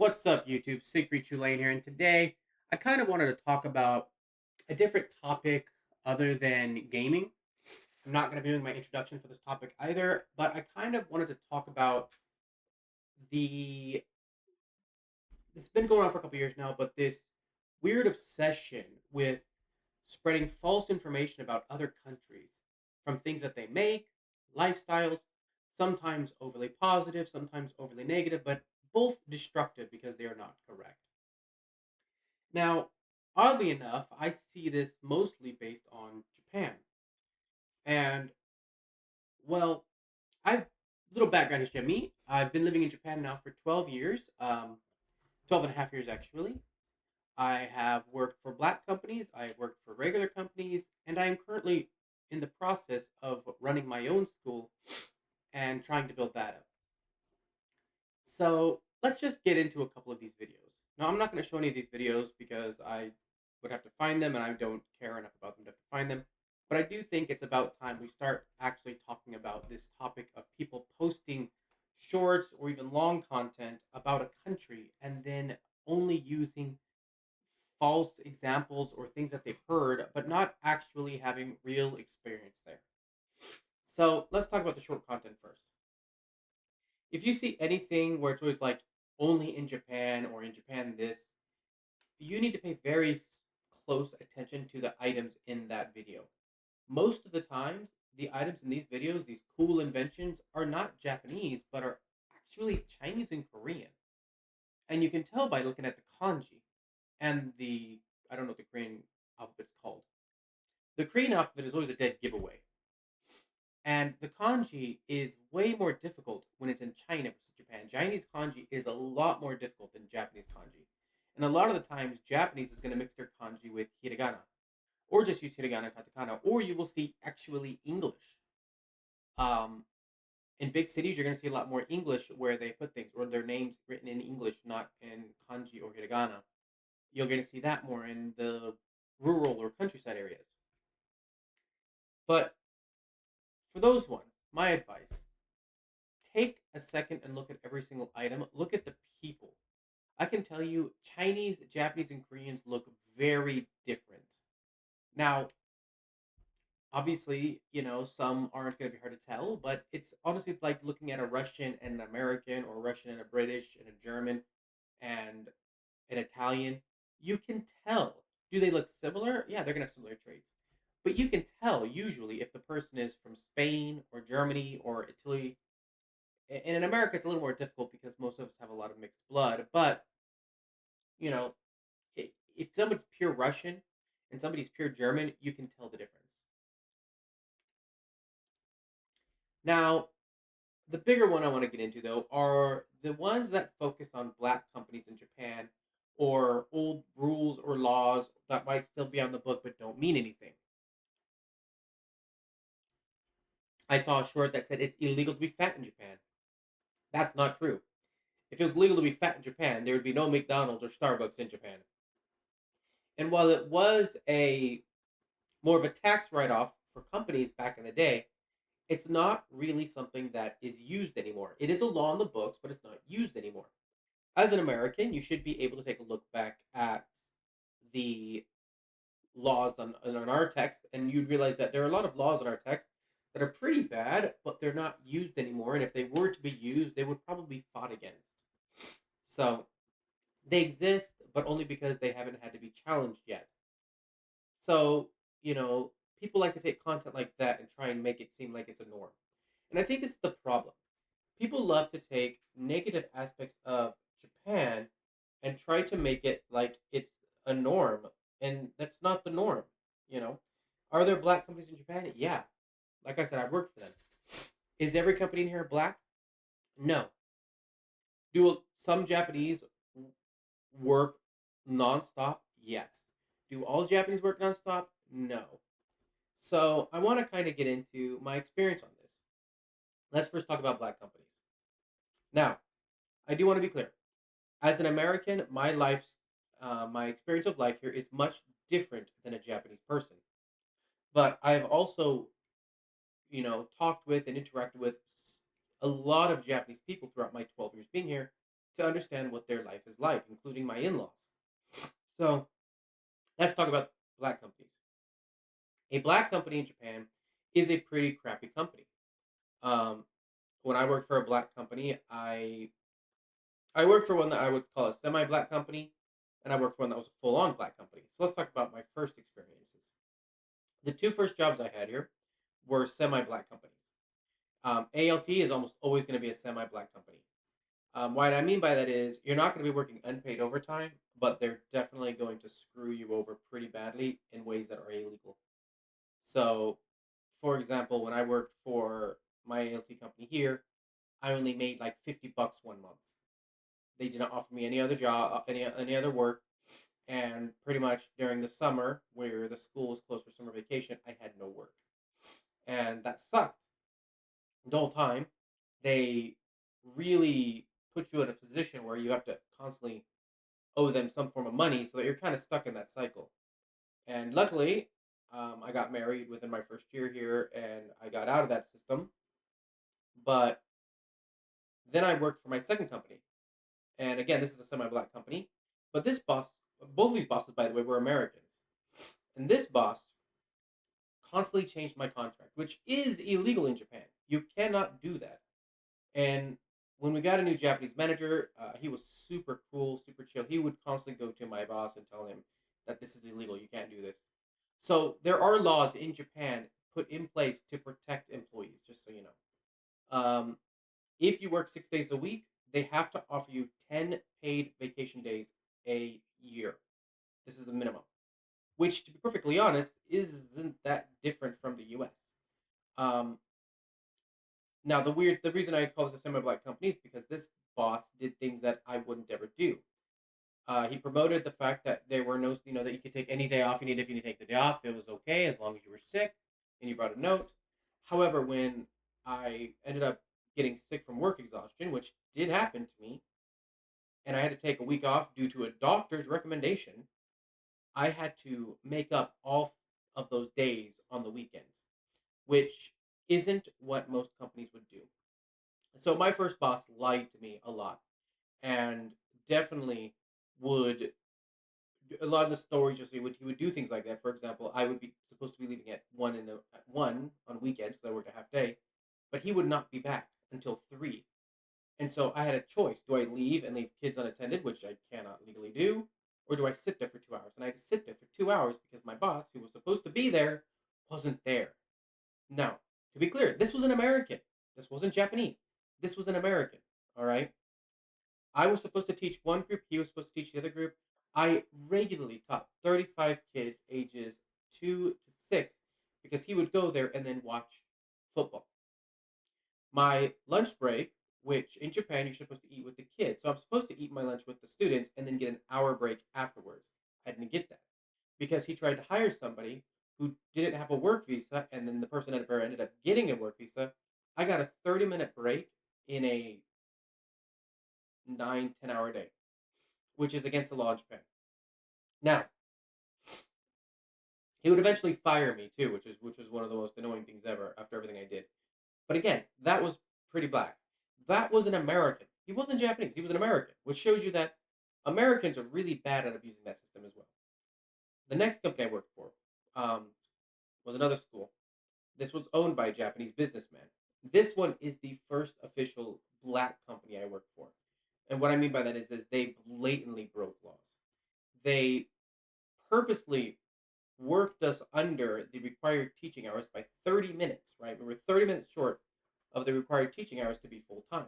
What's up, YouTube? Siegfried Tulane here, and today I kind of wanted to talk about a different topic other than gaming. I'm not going to be doing my introduction for this topic either, but I kind of wanted to talk about the. It's been going on for a couple years now, but this weird obsession with spreading false information about other countries from things that they make, lifestyles, sometimes overly positive, sometimes overly negative, but both destructive because they are not correct. Now, oddly enough, I see this mostly based on Japan. And, well, I've little background history on me. I've been living in Japan now for 12 years, 12 and a half years actually. I have worked for black companies, I have worked for regular companies, and I am currently in the process of running my own school and trying to build that up. So let's just get into a couple of these videos. Now, I'm not going to show any of these videos because I would have to find them and I don't care enough about them to have to find them. But I do think it's about time we start actually talking about this topic of people posting shorts or even long content about a country and then only using false examples or things that they've heard, but not actually having real experience there. So let's talk about the short content first. If you see anything where it's always like only in Japan or in Japan this, you need to pay very close attention to the items in that video. Most of the times, the items in these videos, these cool inventions, are not Japanese, but are actually Chinese and Korean. And you can tell by looking at the kanji and I don't know what the Korean alphabet's called. The Korean alphabet is always a dead giveaway. And the kanji is way more difficult when it's in China versus Japan. Chinese kanji is a lot more difficult than Japanese kanji. And a lot of the times, Japanese is going to mix their kanji with hiragana, or just use hiragana and katakana, or you will see actually English. Um, in big cities, you're going to see a lot more English where they put things, or their names written in English, not in kanji or hiragana. You're going to see that more in the rural or countryside areas. But for those ones, my advice: take a second and look at every single item. Look at the people. I can tell you, Chinese, Japanese, and Koreans look very different. Now, obviously, some aren't going to be hard to tell, but it's honestly like looking at a Russian and an American, or Russian and a British, and a German and an Italian. You can tell. Do they look similar? Yeah, they're going to have similar traits. But you can tell usually if the person is from Spain or Germany or Italy. And in America, it's a little more difficult because most of us have a lot of mixed blood. But, you know, if somebody's pure Russian and somebody's pure German, you can tell the difference. Now, the bigger one I want to get into, though, are the ones that focus on black companies in Japan or old rules or laws that might still be on the book but don't mean anything. I saw a short that said it's illegal to be fat in Japan. That's not true. If it was legal to be fat in Japan, there would be no McDonald's or Starbucks in Japan. And while it was a more of a tax write off for companies back in the day, it's not really something that is used anymore. It is a law in the books, but it's not used anymore. As an American, you should be able to take a look back at the laws on our text, and you'd realize that there are a lot of laws in our text that are pretty bad, but they're not used anymore. And if they were to be used, they would probably be fought against. So they exist, but only because they haven't had to be challenged yet. So, you know, people like to take content like that and try and make it seem like it's a norm. And I think this is the problem. People love to take negative aspects of Japan and try to make it like it's a norm, and that's not the norm, you know. Are there black companies in Japan? Yeah. Like I said, I worked for them. Is every company in here black? No. Do some Japanese work nonstop? Yes. Do all Japanese work nonstop? No. So I want to kind of get into my experience on this. Let's first talk about black companies. Now, I do want to be clear. As an American, my experience of life here is much different than a Japanese person. But I've also, talked with and interacted with a lot of Japanese people throughout my 12 years being here, to understand what their life is like, including my in laws. So let's talk about black companies. A black company in Japan is a pretty crappy company. Um, when I worked for a black company, I worked for one that I would call a semi-black company, and I worked for one that was a full-on black company. So let's talk about my first experiences. The two first jobs I had here were semi-black companies. ALT is almost always going to be a semi-black company. What I mean by that is you're not going to be working unpaid overtime, but they're definitely going to screw you over pretty badly in ways that are illegal. So, for example, when I worked for my ALT company here, I only made like $50 one month. They didn't offer me any other job, any other work, and pretty much during the summer, where the school was closed for summer vacation, I had no work, and that sucked. The whole time, they really put you in a position where you have to constantly owe them some form of money, so that you're kind of stuck in that cycle. And luckily, I got married within my first year here, and I got out of that system. But then I worked for my second company, and again, this is a semi-black company. But this boss, both of these bosses, by the way, were Americans, and this boss constantly changed my contract, which is illegal in Japan. You cannot do that. And when we got a new Japanese manager, he was super cool, super chill. He would constantly go to my boss and tell him that this is illegal. You can't do this. So there are laws in Japan put in place to protect employees. Just so you know, if you work 6 days a week, they have to offer you 10 paid vacation days a year. This is a minimum, which, to be perfectly honest, isn't that different from the U.S. Um, Now, the reason I call this a semi-black company is because this boss did things that I wouldn't ever do. He promoted the fact that there were no, that you could take any day off you need. If you need to take the day off, it was okay as long as you were sick and you brought a note. However, when I ended up getting sick from work exhaustion, which did happen to me, and I had to take a week off due to a doctor's recommendation, I had to make up all of those days on the weekends, which isn't what most companies would do. So my first boss lied to me a lot, and definitely would a lot of the stories you'll see would he would do things like that. For example, I would be supposed to be leaving at one on weekends because I worked a half day, but he would not be back until 3. And so I had a choice: do I leave and leave kids unattended, which I cannot legally do, or do I sit there for 2 hours? And I had to sit there for 2 hours because my boss, who was supposed to be there, wasn't there. Now, to be clear, this was an American. This wasn't Japanese. This was an American. All right. I was supposed to teach one group. He was supposed to teach the other group. I regularly taught 35 kids ages 2 to 6 because he would go there and then watch football. My lunch break, which in Japan you're supposed to eat with the kids. So I'm supposed to eat my lunch with the students and then get an hour break afterwards. I didn't get that because he tried to hire somebody who didn't have a work visa, and then the person ended up getting a work visa. I got a 30-minute break in a 9, 10 hour day, which is against the law in Japan. Now, he would eventually fire me too, which was one of the most annoying things ever after everything I did. But again, that was pretty black. That was an American. He wasn't Japanese. He was an American, which shows you that Americans are really bad at abusing that system as well. The next company I worked for um, was another school. This was owned by a Japanese businessman. This one is the first official black company I worked for. And what I mean by that is they blatantly broke laws. They purposely worked us under the required teaching hours by 30 minutes, right? We were 30 minutes short of the required teaching hours to be full time.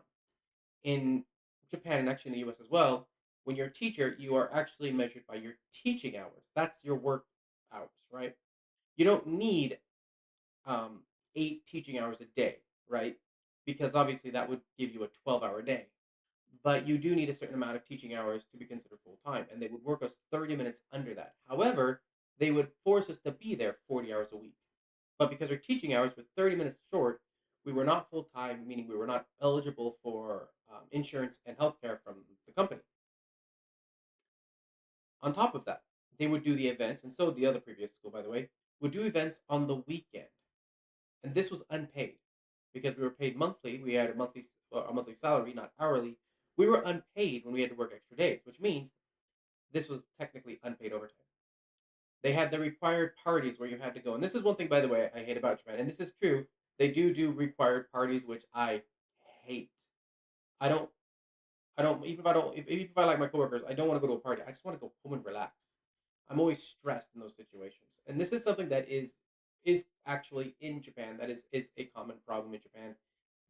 In Japan and actually in the US as well, when you're a teacher, you are actually measured by your teaching hours. That's your work hours, right? You don't need 8 teaching hours a day, right? Because obviously that would give you a 12-hour day. But you do need a certain amount of teaching hours to be considered full time, and they would work us 30 minutes under that. However, they would force us to be there 40 hours a week. But because our teaching hours were 30 minutes short, we were not full time, meaning we were not eligible for insurance and healthcare from the company. On top of that, they would do the events, and so the other previous school, by the way, would do events on the weekend, and this was unpaid because we were paid monthly. We had a monthly salary, not hourly, We were unpaid when we had to work extra days, which means this was technically unpaid overtime. They had the required parties where you had to go, and this is one thing, by the way, I hate about Japan, and this is true. They do required parties, which I hate. I don't. I don't even if I don't if, even if I like my coworkers, I don't want to go to a party. I just want to go home and relax. I'm always stressed in those situations, and this is something that is actually in Japan. That is a common problem in Japan.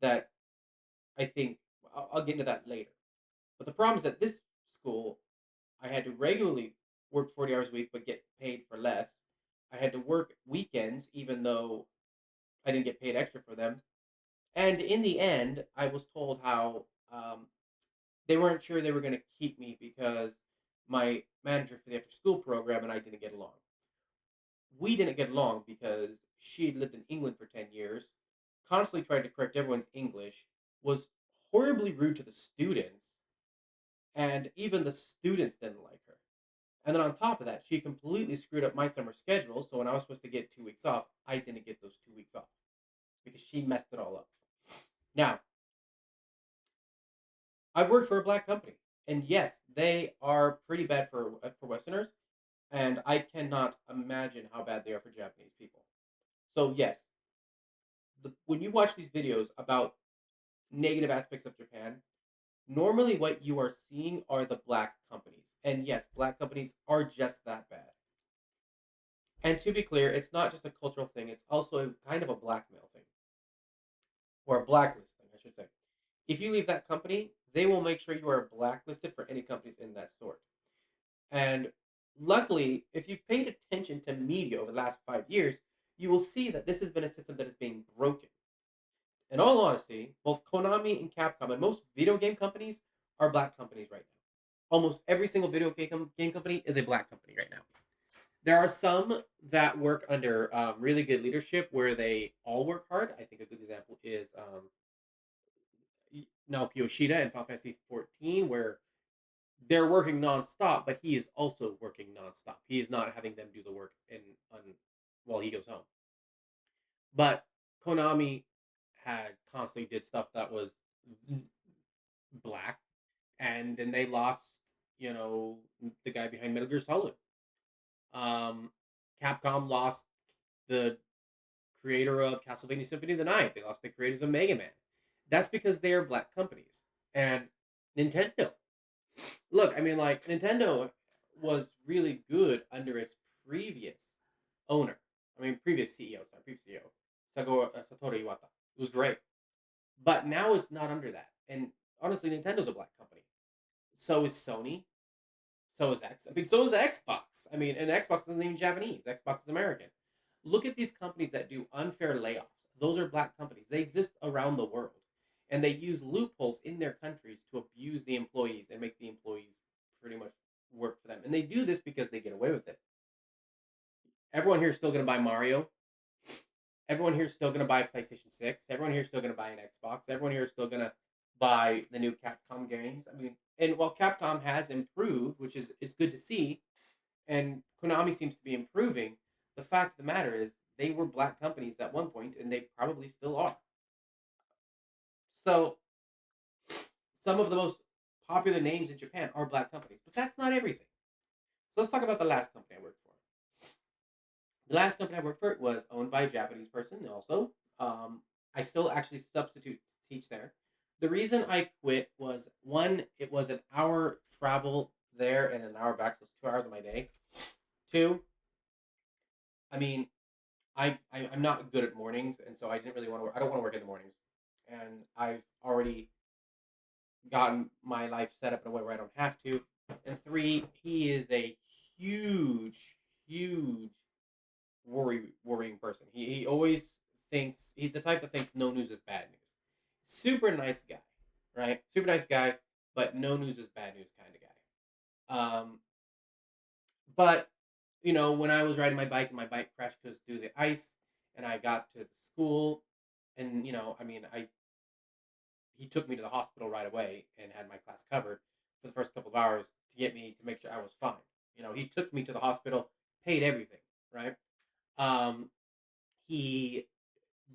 That I think I'll get into that later. But the problem is that this school, I had to regularly work 40 hours a week, but get paid for less. I had to work weekends, even though I didn't get paid extra for them. And in the end, I was told how they weren't sure they were going to keep me because my manager for the after school program and I didn't get along. We didn't get along because she had lived in England for 10 years, constantly tried to correct everyone's English, was horribly rude to the students, and even the students didn't like her. And then on top of that, she completely screwed up my summer schedule. So when I was supposed to get 2 weeks off, I didn't get those 2 weeks off because she messed it all up. Now, I've worked for a black company, and yes, they are pretty bad for Westerners, and I cannot imagine how bad they are for Japanese people. So yes, when you watch these videos about negative aspects of Japan, normally what you are seeing are the black companies, and yes, black companies are just that bad. And to be clear, it's not just a cultural thing; it's also kind of a blackmail thing or a blacklist thing, I should say. If you leave that company, they will make sure you are blacklisted for any companies in that sort. And luckily, if you've paid attention to media over the last 5 years, you will see that this has been a system that is being broken. In all honesty, both Konami and Capcom and most video game companies are black companies right now. Almost every single game company is a black company right now. There are some that work under really good leadership where they all work hard. I think a good example is Naoki Yoshida in Final Fantasy 14, where they're working nonstop, but he is also working nonstop. He is not having them do the work while he goes home. But Konami had constantly did stuff that was black, and then they lost, the guy behind Metal Gear Solid. Um, Capcom lost the creator of Castlevania Symphony of the Night. They lost the creators of Mega Man. That's because they are black companies. And Nintendo. Look, I mean, like, Nintendo was really good under its previous owner. I mean, previous CEO, sorry, previous CEO, Satoru Iwata. It was great. But now it's not under that. And honestly, Nintendo's a black company. So is Sony. So is X. I mean, so is Xbox. I mean, and Xbox isn't even Japanese. Xbox is American. Look at these companies that do unfair layoffs. Those are black companies. They exist around the world. And they use loopholes in their countries to abuse the employees and make the employees pretty much work for them. And they do this because they get away with it. Everyone here is still going to buy Mario. Everyone here is still going to buy PlayStation 6. Everyone here is still going to buy an Xbox. Everyone here is still going to buy the new Capcom games. I mean, and while Capcom has improved, which is it's good to see, and Konami seems to be improving, the fact of the matter is they were black companies at one point, and they probably still are. So some of the most popular names in Japan are black companies, but that's not everything. So let's talk about the last company I worked for. The last company I worked for was owned by a Japanese person also. I still actually substitute teach there. The reason I quit was one, it was an hour travel there and an hour back, so it's 2 hours of my day. Two, I mean, I'm not good at mornings, and so I didn't really want to work. I don't want to work in the mornings, and I've already gotten my life set up in a way where I don't have to. And three, he is a huge, huge worrying person. He always thinks he's the type that thinks no news is bad news. Super nice guy, right? Super nice guy, but no news is bad news kind of guy. But when I was riding my bike and my bike crashed because due to the ice, and I got to the school, and I mean, he took me to the hospital right away and had my class covered for the first couple of hours to get me to make sure I was fine. He took me to the hospital, paid everything, right? Um, he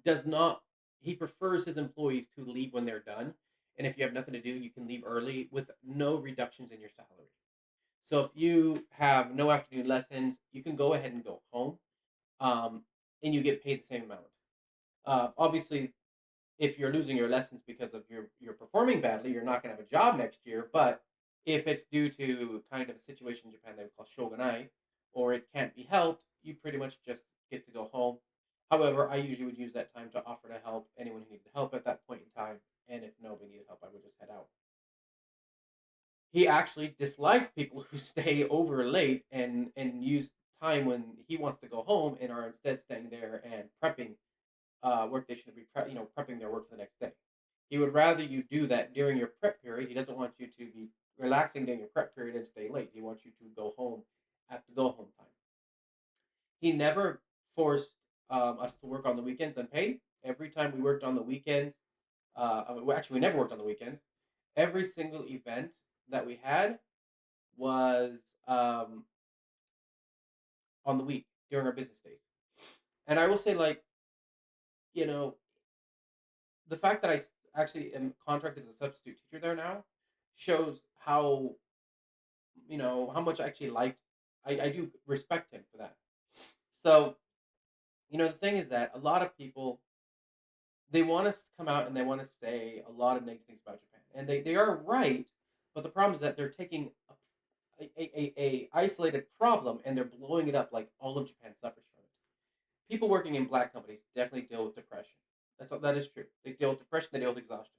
does not. He prefers his employees to leave when they're done, And if you have nothing to do, you can leave early with no reductions in your salary. So if you have no afternoon lessons, you can go ahead and go home, um, and you get paid the same amount. Obviously, if you're losing your lessons because of you're performing badly, you're not going to have a job next year. But if it's due to kind of a situation in Japan they would call shogunai, or it can't be helped, you pretty much just get to go home. However, I usually would use that time to offer to help anyone who needed help at that point in time, and if nobody needed help, I would just head out. He actually dislikes people who stay over late and use time when he wants to go home and are instead staying there and prepping work they should be prepping their work for the next day. He would rather you do that during your prep period. He doesn't want you to be relaxing during your prep period and stay late. He wants you to go home at the go home time. He never forced us to work on the weekends unpaid. Every time we worked on the weekends, well, actually, we never worked on the weekends. Every single event that we had was on the week during our business days. And I will say, like, you know, the fact that actually am contracted as a substitute teacher there now shows how how much I actually liked. I do respect him for that. So the thing is that a lot of people they want to come out and they want to say a lot of negative things about Japan, and they are right. But the problem is that they're taking a isolated problem and they're blowing it up like all of Japan suffers from it. People working in black companies definitely deal with depression. That is true. They deal with depression. They deal with exhaustion.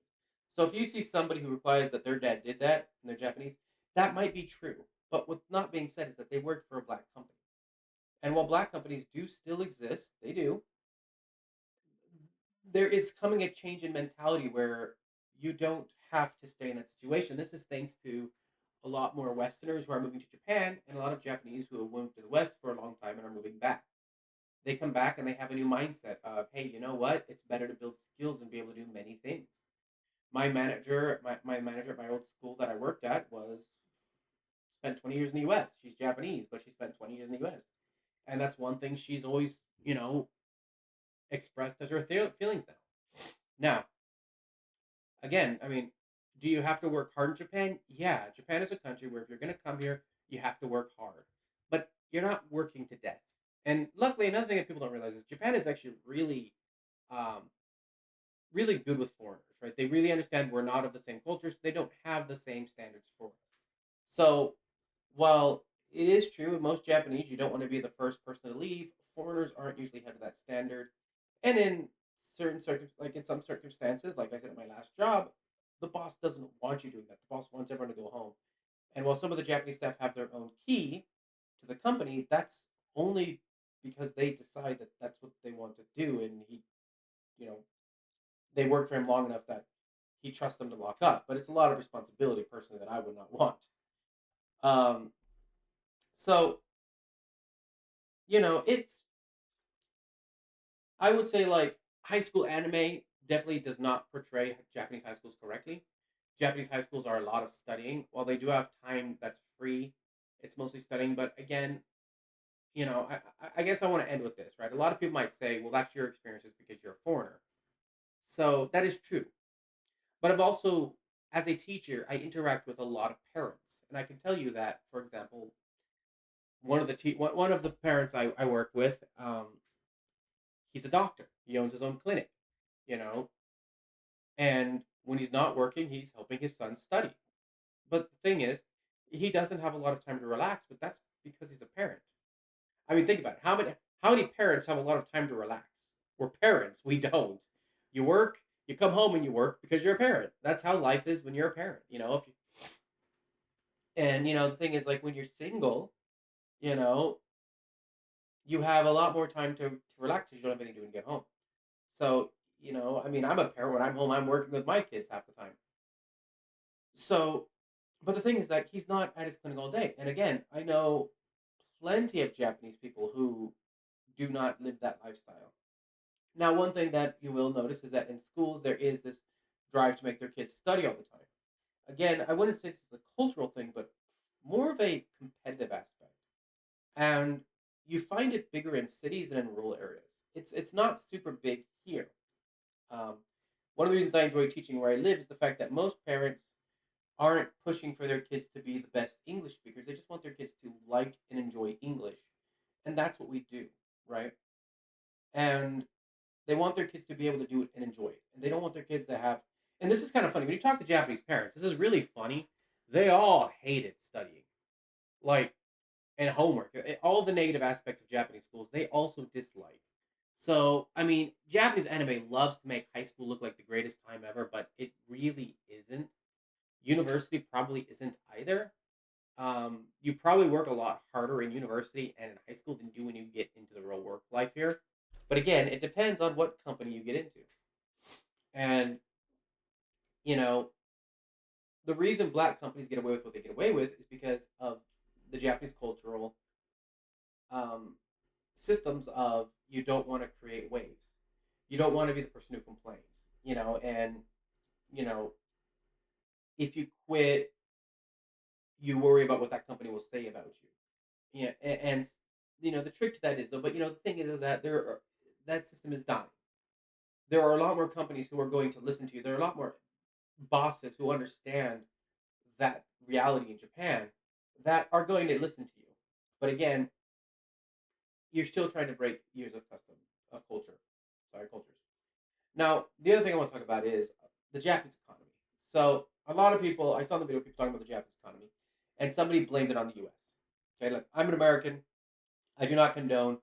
So if you see somebody who replies that their dad did that and they're Japanese, that might be true. But what's not being said is that they worked for a black company. And while black companies do still exist, they do. There is coming a change in mentality where you don't have to stay in that situation. This is thanks to a lot more Westerners who are moving to Japan and a lot of Japanese who have moved to the West for a long time and are moving back. They come back and they have a new mindset of, hey, you know what? It's better to build skills and be able to do many things. My manager at my old school that I worked at was spent 20 years in the US. She's Japanese, but she spent 20 years in the US. And that's one thing she's always, expressed as her feelings now. Now, again, I mean, do you have to work hard in Japan? Yeah, Japan is a country where if you're going to come here, you have to work hard. But you're not working to death. And luckily, another thing that people don't realize is Japan is actually um, really good with foreigners, right? They really understand we're not of the same culture, so they don't have the same standards for us. So while it is true in most Japanese, you don't want to be the first person to leave, foreigners aren't usually held to that standard. And in like in some circumstances, like I said at my last job, the boss doesn't want you doing that. The boss wants everyone to go home. And while some of the Japanese staff have their own key to the company, that's only because they decide that that's what they want to do. And you know, they work for him long enough that he trusts them to lock up. But it's a lot of responsibility, personally, that I would not want. Um, so it's I would say like high school anime definitely does not portray Japanese high schools correctly. Japanese high schools are a lot of studying. While they do have time that's free, it's mostly studying. But again, I guess I want to end with this, right? A lot of people might say, well, that's your experiences because you're a foreigner. So that is true. But I've also, as a teacher, I interact with a lot of parents. And I can tell you that, for example, one of the parents I work with, he's a doctor. He owns his own clinic, you know, and when he's not working, he's helping his son study. But the thing is, he doesn't have a lot of time to relax, but that's because he's a parent. I mean, think about it. How many parents have a lot of time to relax? We're parents. We don't. You work, you come home and you work because you're a parent. That's how life is when you're a parent. If you, and the thing is like when you're single, you know, you have a lot more time to relax because you don't have anything to do when you get home. So, I mean, I'm a parent. When I'm home, I'm working with my kids half the time. So, but the thing is that he's not at his clinic all day. And again, I know plenty of Japanese people who do not live that lifestyle. Now, one thing that you will notice is that in schools, there is this drive to make their kids study all the time. Again, I wouldn't say this is a cultural thing, but more of a competitive aspect. And you find it bigger in cities than in rural areas. It's not super big here. Um, One of the reasons I enjoy teaching where I live is the fact that most parents aren't pushing for their kids to be the best English speakers. They just want their kids to like and enjoy English. And that's what we do, right? And they want their kids to be able to do it and enjoy it. And they don't want their kids to have, and this is kind of funny. When you talk to Japanese parents, this is really funny. They all hated studying. Like, and homework. All the negative aspects of Japanese schools, they also dislike. So, I mean, Japanese anime loves to make high school look like the greatest time ever, but it really isn't. University probably isn't either. You probably work a lot harder in university and in high school than you do when you get into the real work life here. But again, it depends on what company you get into. And, you know, the reason black companies get away with what they get away with is because of the Japanese cultural um, systems of you don't want to create waves. You don't want to be the person who complains, and, you know, if you quit, you worry about what that company will say about you. Yeah, and the trick to that is though, but the thing is that that system is dying. There are a lot more companies who are going to listen to you. There are a lot more bosses who understand that reality in Japan that are going to listen to you. But again, you're still trying to break years of custom of culture. Sorry, cultures. Now, the other thing I want to talk about is the Japanese economy. So, a lot of people, I saw in the video people talking about the Japanese economy, and somebody blamed it on the U.S. Okay, look, I'm an American. I do not condone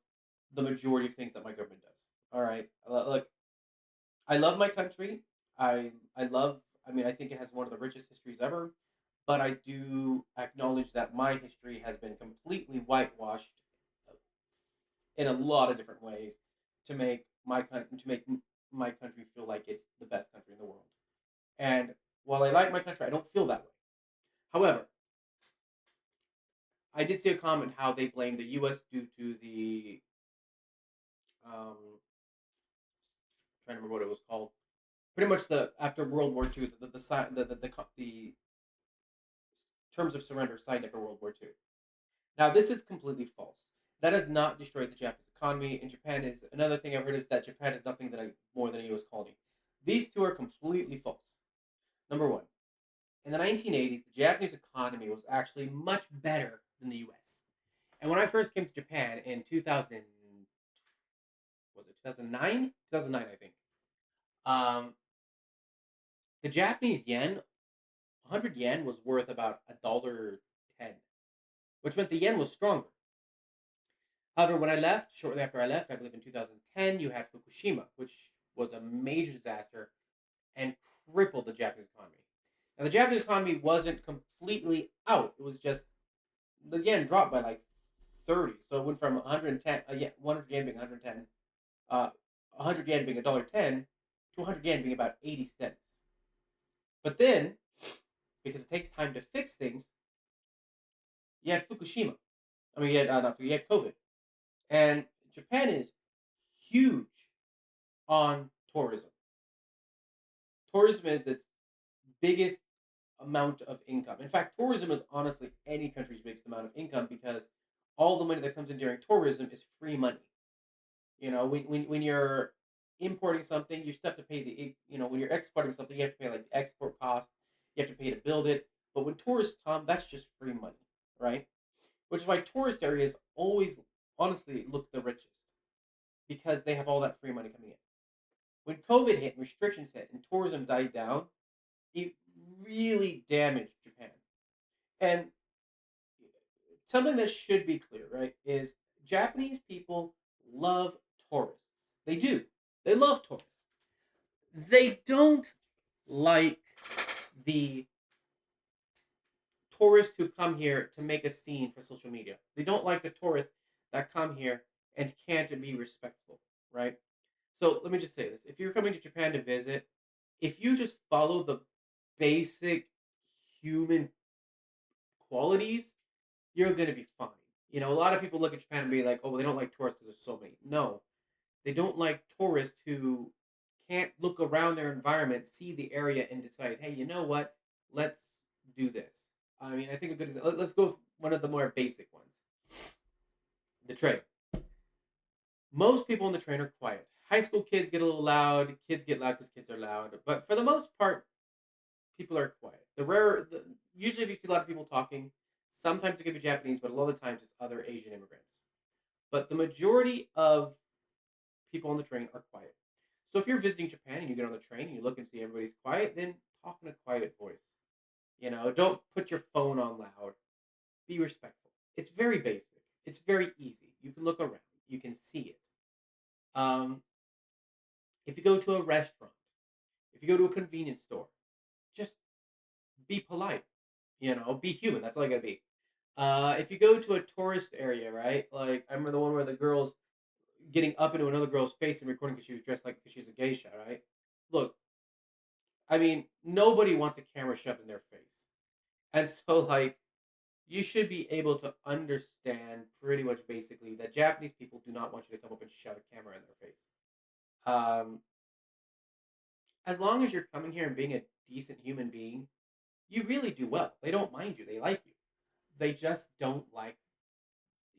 the majority of things that my government does. All right, look, I love my country. I love. I mean, I think it has one of the richest histories ever. But I do acknowledge that my history has been completely whitewashed in a lot of different ways to make my country feel like it's the best country in the world. And while I like my country, I don't feel that way. However, I did see a comment how they blame the U.S. due to the trying to remember what it was called. Pretty much the after World War II, the terms of surrender signed after World War II. Now this is completely false. That has not destroyed the Japanese economy. And Japan is another thing I've heard is that Japan is nothing more than a U.S. colony. These two are completely false. Number one, in the 1980s, the Japanese economy was actually much better than the U.S. And when I first came to Japan in 2000, was it 2009? 2009, I think. Um, the Japanese yen, 100 yen was worth about a dollar 10, which meant the yen was stronger. However, when I left, shortly after I left, I believe in 2010, you had Fukushima, which was a major disaster and crippled the Japanese economy. Now, the Japanese economy wasn't completely out. It was just the yen dropped by like 30. So it went from 110, 100 yen being 110, 100 yen being a dollar 10, to 100 yen being about 80 cents. But then, because it takes time to fix things, you had Fukushima. I mean, you had COVID. And Japan is huge on tourism. Tourism is its biggest amount of income. In fact, tourism is honestly any country's biggest amount of income because all the money that comes in during tourism is free money. When you're importing something, you still have to pay when you're exporting something, you have to pay like the export cost, you have to pay to build it. But when tourists come, that's just free money, right? Which is why tourist areas always honestly look the richest because they have all that free money coming in. When COVID hit and restrictions hit and tourism died down, it really damaged Japan. And something that should be clear, right, is Japanese people love tourists. They do. They love tourists. They don't like the tourists who come here to make a scene for social media. They don't like the tourists that come here and can't be respectful, right? So let me just say this. If you're coming to Japan to visit, if you just follow the basic human qualities, you're going to be fine. A lot of people look at Japan and be like, oh, well, they don't like tourists because there's so many. No, they don't like tourists who can't look around their environment, see the area, and decide, hey, you know what? Let's do this. I mean, I think a good example. Let's go with one of the more basic ones, the train. Most people on the train are quiet. High school kids get a little loud. Kids get loud because kids are loud. But for the most part, people are quiet. Usually, if you see a lot of people talking, sometimes it could be Japanese, but a lot of the times it's other Asian immigrants. But the majority of people on the train are quiet. So if you're visiting Japan and you get on the train and you look and see everybody's quiet, then talk in a quiet voice. Don't put your phone on loud. Be respectful. It's very basic. It's very easy. You can look around. You can see it. Um, if you go to a restaurant, if you go to a convenience store, just be polite. Be human. That's all you gotta be. If you go to a tourist area, right? Like I remember the one where the girl's getting up into another girl's face and recording because she was dressed like because she's a geisha, right? Look, I mean, nobody wants a camera shoved in their face, and so like you should be able to understand pretty much basically that Japanese people do not want you to come up and shove a camera in their face. Um, as long as you're coming here and being a decent human being, you really do well. They don't mind you. They like you. They just don't like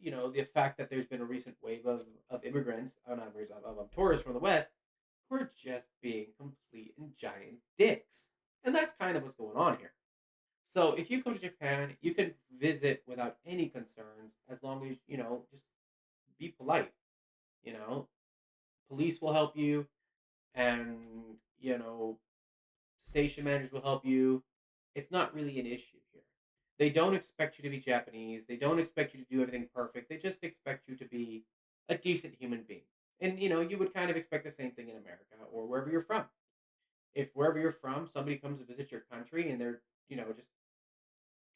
the fact that there's been a recent wave of immigrants, not immigrants, of tourists from the West who are just being complete and giant dicks. And that's kind of what's going on here. So if you come to Japan, you can visit without any concerns as long as, just be polite. You know, police will help you and, you know, station managers will help you. It's not really an issue here. They don't expect you to be Japanese. They don't expect you to do everything perfect. They just expect you to be a decent human being. And you would kind of expect the same thing in America or wherever you're from. If wherever you're from, somebody comes to visit your country and they're, just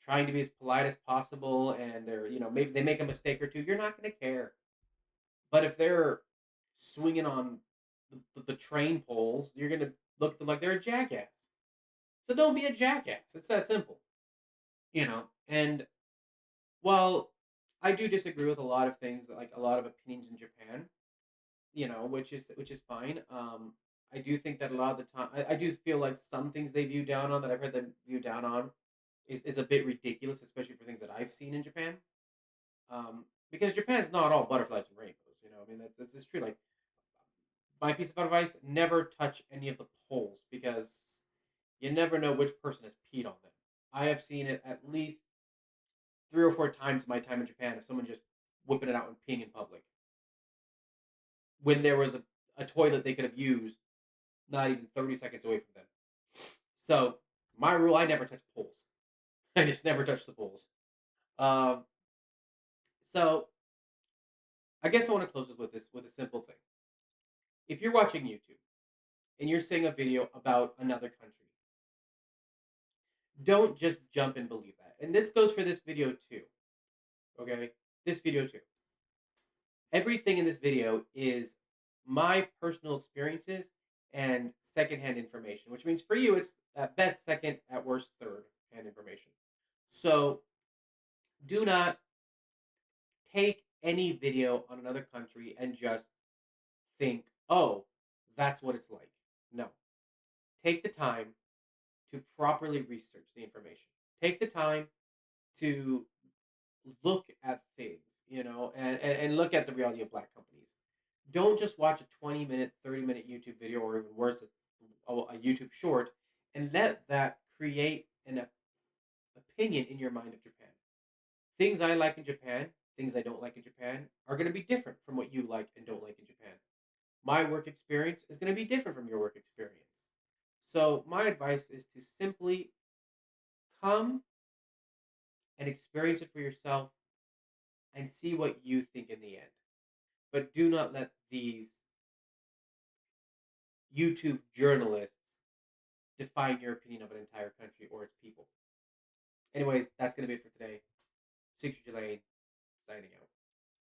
trying to be as polite as possible and they're, maybe they make a mistake or two, you're not going to care. But if they're swinging on the train poles, you're going to look at them like they're a jackass. So don't be a jackass. It's that simple. And while I do disagree with a lot of things, like a lot of opinions in Japan, which is fine. I do think that a lot of the time, I do feel like some things they view down on that I've heard them view down on is a bit ridiculous, especially for things that I've seen in Japan. Because Japan's not all butterflies and rainbows. I mean that's it's true. Like my piece of advice: never touch any of the poles because you never know which person has peed on them. I have seen it at least 3 or 4 times in my time in Japan of someone just whipping it out and peeing in public when there was a toilet they could have used not even 30 seconds away from them. So my rule: I never touch poles. I just never touch the poles. Um, so I guess I want to close this with a simple thing. If you're watching YouTube and you're seeing a video about another country, don't just jump and believe that. And this goes for this video too. Okay, this video too. Everything in this video is my personal experiences and secondhand information, which means for you it's at best second, at worst third hand information. So do not take any video on another country and just think, oh, that's what it's like. No. Take the time to properly research the information. Take the time to look at things, and look at the reality of black companies. Don't just watch a 20-minute, 30-minute YouTube video, or even worse, a YouTube short, and let that create an opinion in your mind of Japan. Things I like in Japan, things I don't like in Japan, are going to be different from what you like and don't like in Japan. My work experience is going to be different from your work experience. So, my advice is to simply come and experience it for yourself and see what you think in the end. But do not let these YouTube journalists define your opinion of an entire country or its people. Anyways, that's going to be it for today. Secret Lane, signing out.